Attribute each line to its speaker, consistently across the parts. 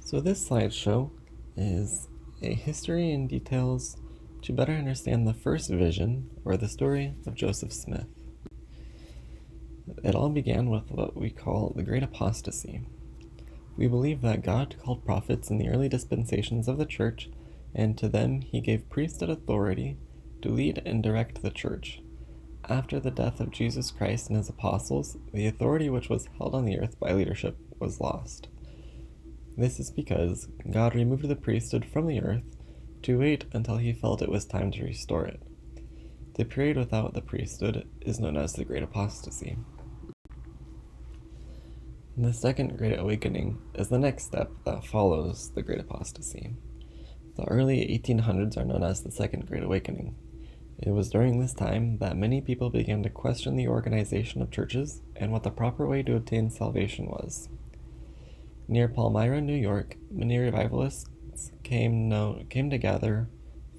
Speaker 1: So this slideshow is a history and details to better understand the first vision, or the story of Joseph Smith. It all began with what we call the Great Apostasy. We believe that God called prophets in the early dispensations of the church, and to them he gave priesthood authority to lead and direct the church. After the death of Jesus Christ and his apostles, the authority which was held on the earth by leadership was lost. This is because God removed the priesthood from the earth to wait until he felt it was time to restore it. The period without the priesthood is known as the Great Apostasy. The Second Great Awakening is the next step that follows the Great Apostasy. The early 1800s are known as the Second Great Awakening. It was during this time that many people began to question the organization of churches and what the proper way to obtain salvation was. Near Palmyra, New York, many revivalists came to gather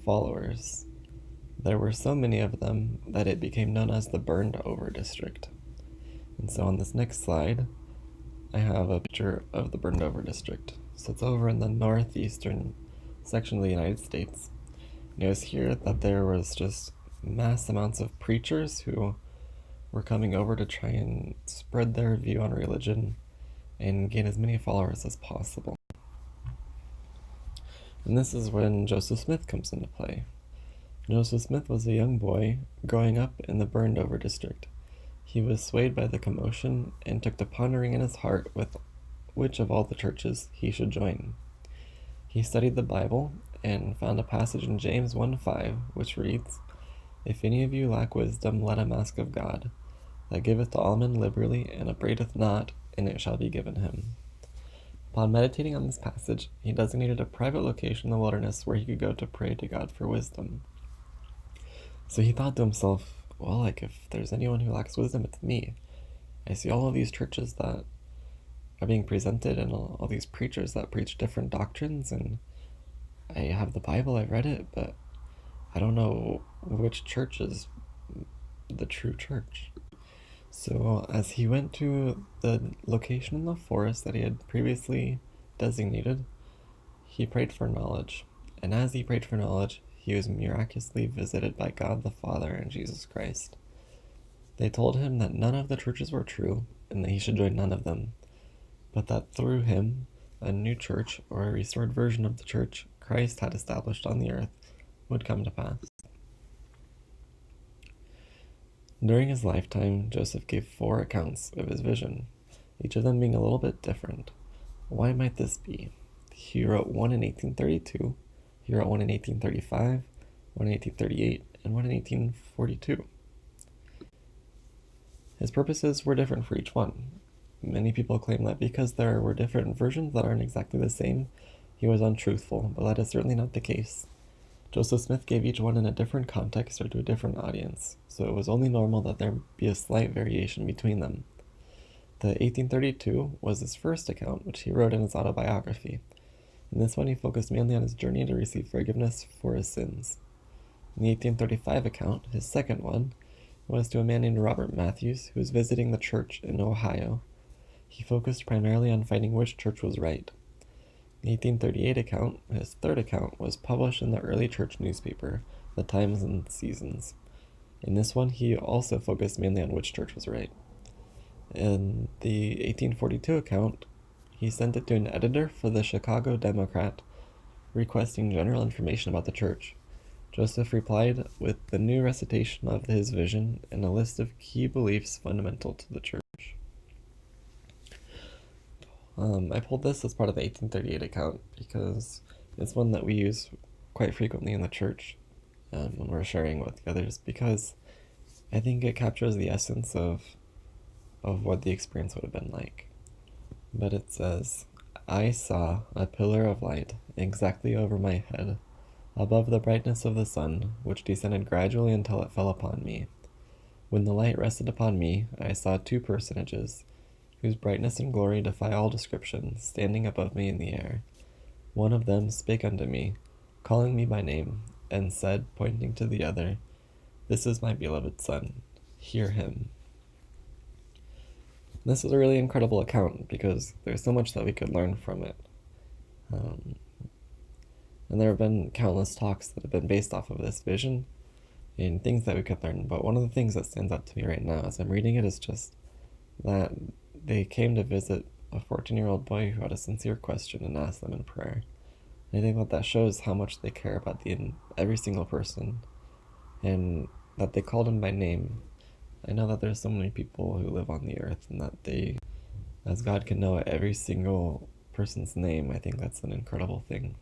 Speaker 1: followers. There were so many of them that it became known as the Burned Over District. And so on this next slide, I have a picture of the Burned Over District. So it's over in the northeastern section of the United States. And it was here that there was just mass amounts of preachers who were coming over to try and spread their view on religion and gain as many followers as possible. And this is when Joseph Smith comes into play. Joseph Smith was a young boy growing up in the Burned Over District. He was swayed by the commotion and took to pondering in his heart with which of all the churches he should join. He studied the Bible and found a passage in James 1:5, which reads, "If any of you lack wisdom, let him ask of God, that giveth to all men liberally, and upbraideth not, and it shall be given him." Upon meditating on this passage, he designated a private location in the wilderness where he could go to pray to God for wisdom. So he thought to himself, well, if there's anyone who lacks wisdom, it's me. I see all of these churches that are being presented and all these preachers that preach different doctrines, and I have the Bible, I've read it, but I don't know which church is the true church. So as he went to the location in the forest that he had previously designated, he prayed for knowledge. And as he prayed for knowledge, he was miraculously visited by God the Father and Jesus Christ. They told him that none of the churches were true and that he should join none of them, but that through him, a new church, or a restored version of the church Christ had established on the earth, would come to pass. During his lifetime, Joseph gave 4 accounts of his vision, each of them being a little bit different. Why might this be? He wrote one in 1832, he wrote one in 1835, one in 1838, and one in 1842. His purposes were different for each one. Many people claim that because there were different versions that aren't exactly the same, he was untruthful, but that is certainly not the case. Joseph Smith gave each one in a different context or to a different audience, so it was only normal that there be a slight variation between them. The 1832 was his first account, which he wrote in his autobiography. In this one, he focused mainly on his journey to receive forgiveness for his sins. In the 1835 account, his second one, was to a man named Robert Matthews, who was visiting the church in Ohio. He focused primarily on finding which church was right. The 1838 account, his third account, was published in the early church newspaper, the Times and Seasons. In this one, he also focused mainly on which church was right. In the 1842 account, he sent it to an editor for the Chicago Democrat, requesting general information about the church. Joseph replied with the new recitation of his vision and a list of key beliefs fundamental to the church. I pulled this as part of the 1838 account because it's one that we use quite frequently in the church when we're sharing with others, because I think it captures the essence of what the experience would have been like. But it says, "I saw a pillar of light exactly over my head, above the brightness of the sun, which descended gradually until it fell upon me. When the light rested upon me, I saw 2 personages, whose brightness and glory defy all description, standing above me in the air. One of them spake unto me, calling me by name, and said, pointing to the other, This is my beloved Son, hear him." This is a really incredible account because there's so much that we could learn from it. Um, and there have been countless talks that have been based off of this vision and things that we could learn. But one of the things that stands out to me right now as I'm reading it is just that they came to visit a 14-year-old boy who had a sincere question and asked them in prayer. And I think that shows how much they care about every single person, and that they called him by name. I know that there's so many people who live on the earth, and that they, as God can know every single person's name, I think that's an incredible thing.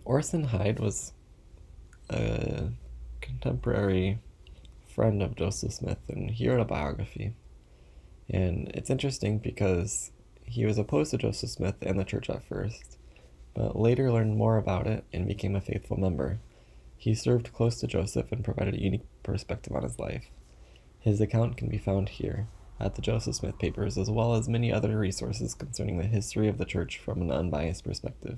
Speaker 1: Orson Hyde was a contemporary friend of Joseph Smith, and he wrote a biography. And it's interesting because he was opposed to Joseph Smith and the church at first, but later learned more about it and became a faithful member. He served close to Joseph and provided a unique perspective on his life. His account can be found here at the Joseph Smith Papers, as well as many other resources concerning the history of the church from an unbiased perspective.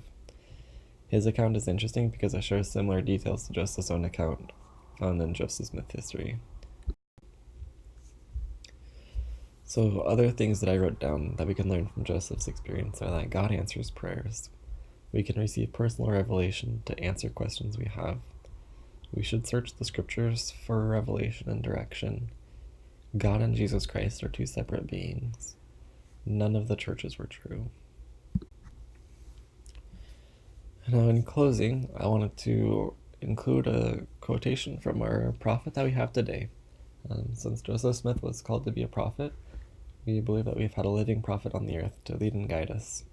Speaker 1: His account is interesting because it shares similar details to Joseph's own account found in Joseph Smith history. So other things that I wrote down that we can learn from Joseph's experience are that God answers prayers. We can receive personal revelation to answer questions we have. We should search the scriptures for revelation and direction. God and Jesus Christ are two separate beings. None of the churches were true. Now, in closing, I wanted to include a quotation from our prophet that we have today. Since Joseph Smith was called to be a prophet, we believe that we've had a living prophet on the earth to lead and guide us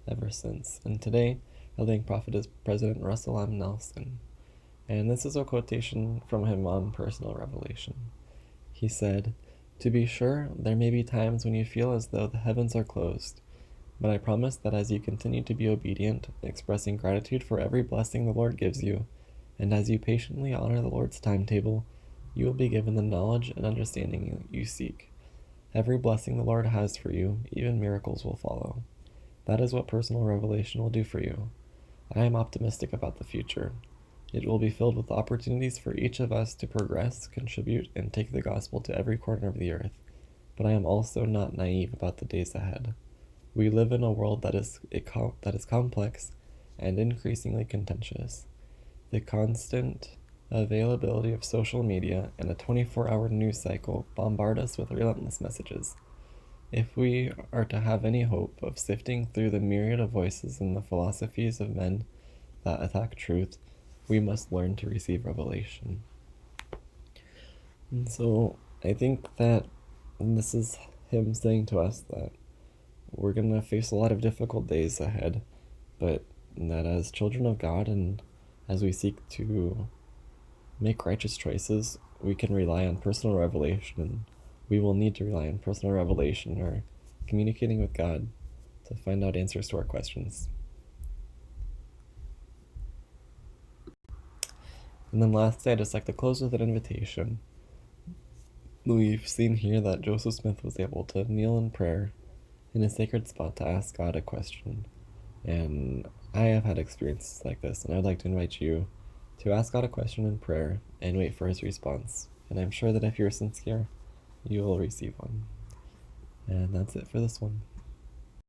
Speaker 1: ever since. And today, our living prophet is President Russell M. Nelson. And this is a quotation from him on personal revelation. He said, "To be sure, there may be times when you feel as though the heavens are closed, but I promise that as you continue to be obedient, expressing gratitude for every blessing the Lord gives you, and as you patiently honor the Lord's timetable, you will be given the knowledge and understanding you seek. Every blessing the Lord has for you, even miracles will follow. That is what personal revelation will do for you. I am optimistic about the future. It will be filled with opportunities for each of us to progress, contribute, and take the gospel to every corner of the earth. But I am also not naive about the days ahead. We live in a world that is complex and increasingly contentious. The constant availability of social media and a 24-hour news cycle bombard us with relentless messages. If we are to have any hope of sifting through the myriad of voices and the philosophies of men that attack truth, we must learn to receive revelation." And so I think that this is him saying to us that we're going to face a lot of difficult days ahead, but that as children of God and as we seek to make righteous choices, we can rely on personal revelation, and we will need to rely on personal revelation or communicating with God to find out answers to our questions. And then lastly, I'd just like to close with an invitation. We've seen here that Joseph Smith was able to kneel in prayer in a sacred spot to ask God a question. And I have had experiences like this, and I would like to invite you to ask God a question in prayer and wait for his response. And I'm sure that if you're sincere, you will receive one. And that's it for this one.